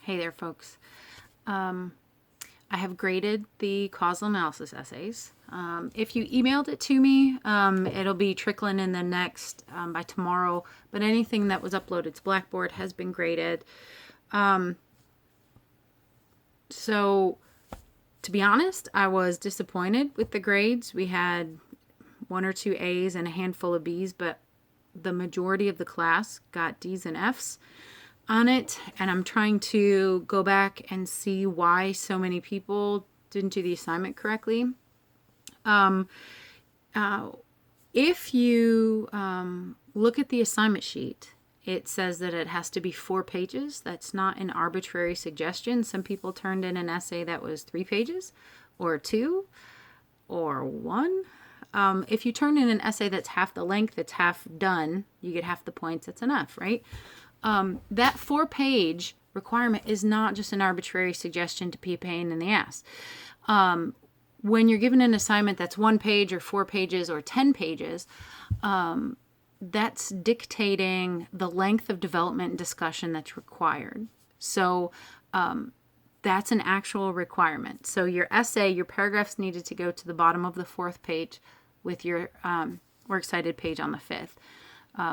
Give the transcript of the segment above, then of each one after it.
Hey there, folks. I have graded the causal analysis essays. If you emailed it to me, it'll be trickling in the next by tomorrow. But anything that was uploaded to Blackboard has been graded. So, to be honest, I was disappointed with the grades. We had 1 or 2 A's and a handful of B's, but the majority of the class got D's and F's on it, and I'm trying to go back and see why so many people didn't do the assignment correctly. If you look at the assignment sheet, it says that it has to be 4 pages. That's not an arbitrary suggestion. Some people turned in an essay that was 3 pages or 2 or 1. If you turn in an essay that's half the length, that's half done, you get half the points, that's enough, right? That 4-page requirement is not just an arbitrary suggestion to be a pain in the ass. When you're given an assignment that's 1 page or 4 pages or 10 pages, that's dictating the length of development and discussion that's required. So that's an actual requirement. So your essay, your paragraphs needed to go to the bottom of the 4th page with your works cited page on the 5th.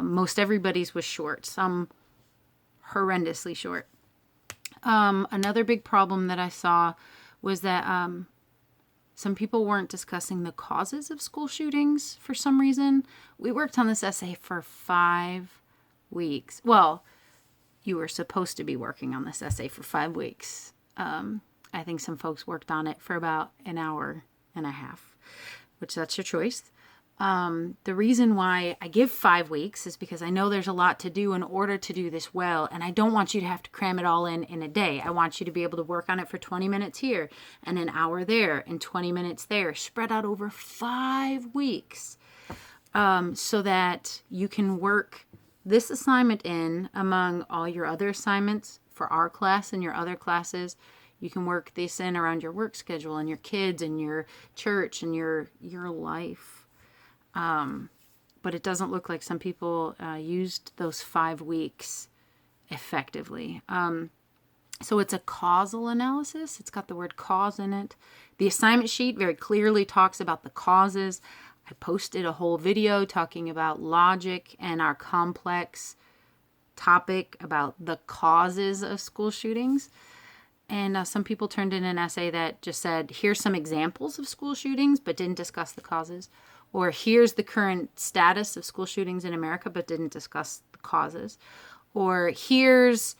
Most everybody's was short, some horrendously short. Another big problem that I saw was that some people weren't discussing the causes of school shootings for some reason. We worked on this essay for 5 weeks. Well, you were supposed to be working on this essay for 5 weeks. I think some folks worked on it for about an hour and a half, which that's your choice. The reason why I give 5 weeks is because I know there's a lot to do in order to do this well, and I don't want you to have to cram it all in a day. I want you to be able to work on it for 20 minutes here and an hour there and 20 minutes there, spread out over 5 weeks, so that you can work this assignment in among all your other assignments for our class and your other classes. You can work this in around your work schedule and your kids and your church and your life. But it doesn't look like some people used those 5 weeks effectively. So it's a causal analysis. It's got the word cause in it. The assignment sheet very clearly talks about the causes. I posted a whole video talking about logic and our complex topic about the causes of school shootings. And some people turned in an essay that just said, here's some examples of school shootings, but didn't discuss the causes. Or here's the current status of school shootings in America, but didn't discuss the causes. Or here's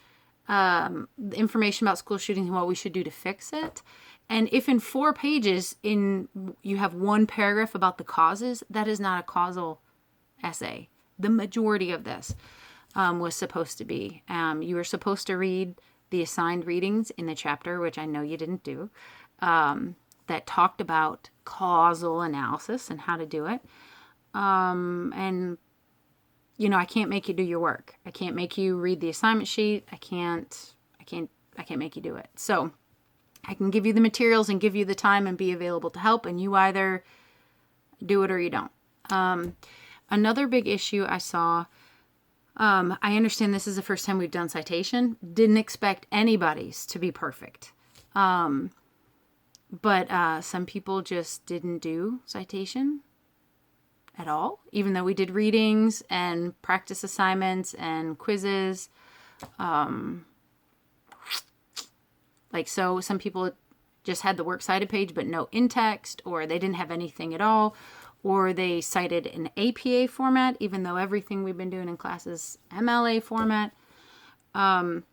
the information about school shootings and what we should do to fix it. And if in 4 pages you have 1 paragraph about the causes, that is not a causal essay. The majority of this was supposed to be. You were supposed to read the assigned readings in the chapter, which I know you didn't do, that talked about causal analysis and how to do it. And, I can't make you do your work. I can't make you read the assignment sheet. I can't make you do it. So I can give you the materials and give you the time and be available to help, and you either do it or you don't. Another big issue I saw, I understand this is the first time we've done citation. Didn't expect anybody's to be perfect. But some people just didn't do citation at all, even though we did readings and practice assignments and quizzes. So some people just had the works cited page but no in-text, or they didn't have anything at all, or they cited an APA format, even though everything we've been doing in class is MLA format. And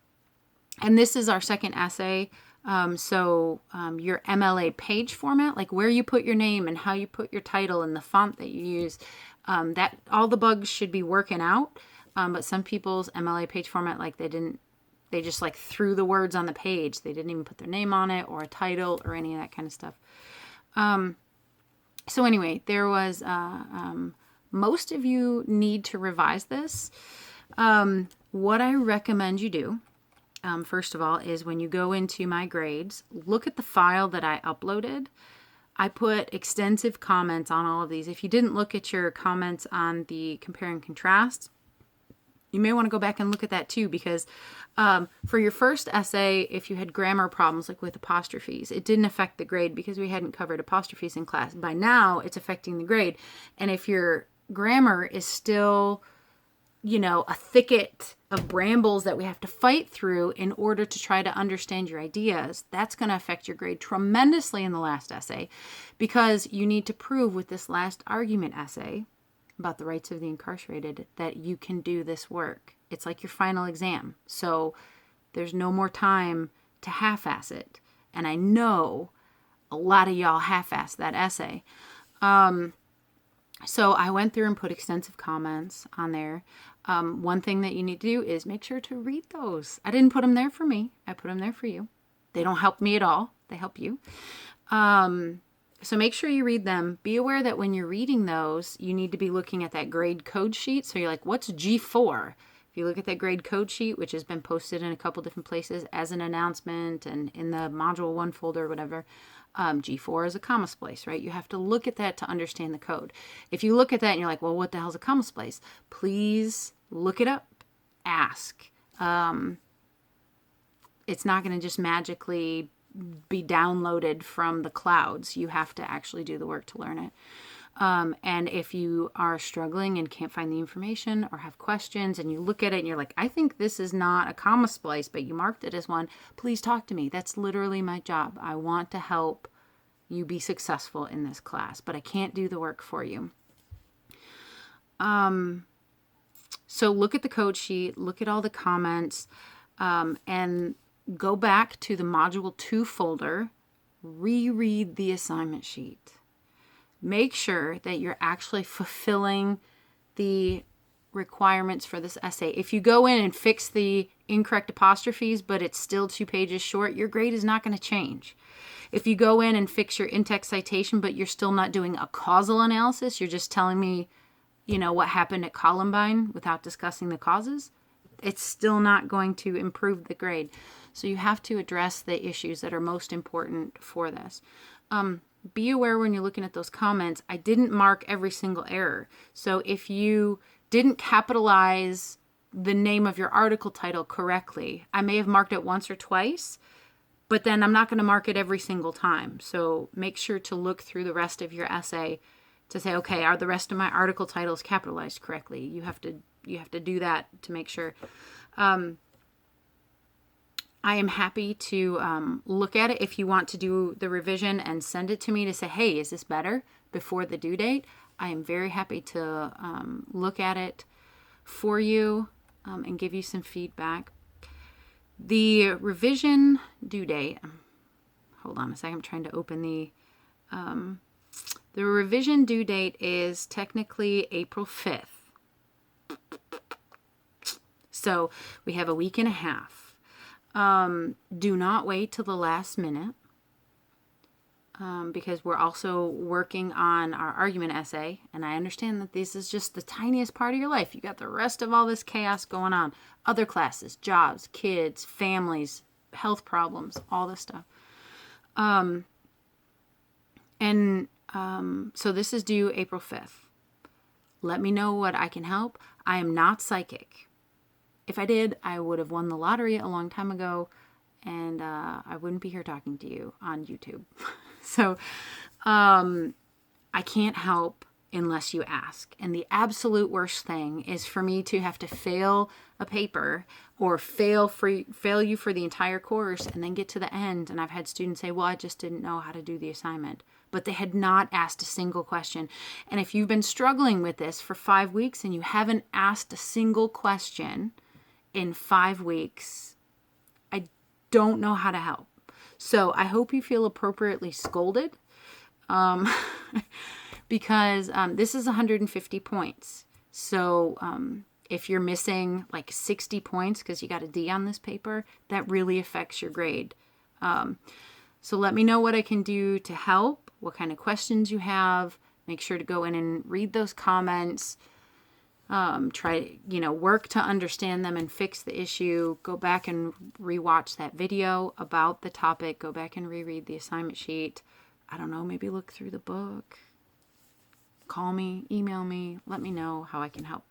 this is our second essay. Your MLA page format, like where you put your name and how you put your title and the font that you use, that all the bugs should be working out. But some people's MLA page format, they just threw the words on the page. They didn't even put their name on it or a title or any of that kind of stuff. So anyway, there was, most of you need to revise this. What I recommend you do, first of all, is when you go into my grades, look at the file that I uploaded. I put extensive comments on all of these. If you didn't look at your comments on the compare and contrast, You may want to go back and look at that too, because for your first essay, if you had grammar problems like with apostrophes, it didn't affect the grade because we hadn't covered apostrophes in class. By now, it's affecting the grade. And if your grammar is still, a thicket of brambles that we have to fight through in order to try to understand your ideas, that's going to affect your grade tremendously in the last essay, because you need to prove with this last argument essay about the rights of the incarcerated that you can do this work. It's like your final exam. So there's no more time to half-ass it. And I know a lot of y'all half-ass that essay. So I went through and put extensive comments on there. One thing that you need to do is make sure to read those. I didn't put them there for me. I put them there for you. They don't help me at all. They help you. So make sure you read them. Be aware that when you're reading those, you need to be looking at that grade code sheet. So you're like, what's G4? If you look at that grade code sheet, which has been posted in a couple different places as an announcement and in the module 1 folder or whatever, G4 is a comma splice, right? You have to look at that to understand the code. If you look at that and you're like, well, what the hell is a comma splice? Please look it up. Ask. It's not going to just magically be downloaded from the clouds. You have to actually do the work to learn it. And if you are struggling and can't find the information or have questions and you look at it and you're like, I think this is not a comma splice, but you marked it as one, please talk to me. That's literally my job. I want to help you be successful in this class, but I can't do the work for you. So look at the code sheet, look at all the comments, and go back to the Module 2 folder, reread the assignment sheet. Make sure that you're actually fulfilling the requirements for this essay. If you go in and fix the incorrect apostrophes, but it's still 2 pages short, your grade is not going to change. If you go in and fix your in-text citation, but you're still not doing a causal analysis, you're just telling me, what happened at Columbine without discussing the causes, it's still not going to improve the grade. So you have to address the issues that are most important for this. Be aware when you're looking at those comments, I didn't mark every single error. So if you didn't capitalize the name of your article title correctly, I may have marked it once or twice, but then I'm not going to mark it every single time. So make sure to look through the rest of your essay to say, okay, are the rest of my article titles capitalized correctly? You have to do that to make sure. I am happy to look at it if you want to do the revision and send it to me to say, hey, is this better before the due date? I am very happy to look at it for you and give you some feedback. The revision due date, hold on a second, I'm trying to open the revision due date is technically April 5th. So we have a week and a half. Do not wait till the last minute because we're also working on our argument essay. And I understand that this is just the tiniest part of your life. You got the rest of all this chaos going on. Other classes, jobs, kids, families, health problems, all this stuff. So this is due April 5th. Let me know what I can help. I am not psychic. If I did, I would have won the lottery a long time ago, and I wouldn't be here talking to you on YouTube. So I can't help unless you ask. And the absolute worst thing is for me to have to fail a paper or fail you for the entire course and then get to the end. And I've had students say, well, I just didn't know how to do the assignment. But they had not asked a single question. And if you've been struggling with this for 5 weeks and you haven't asked a single question in 5 weeks, I don't know how to help. So I hope you feel appropriately scolded because this is 150 points. So if you're missing like 60 points because you got a D on this paper, that really affects your grade. So let me know what I can do to help, what kind of questions you have. Make sure to go in and read those comments. Try, work to understand them and fix the issue. Go back and rewatch that video about the topic. Go back and reread the assignment sheet. I don't know, maybe look through the book. Call me, email me, let me know how I can help.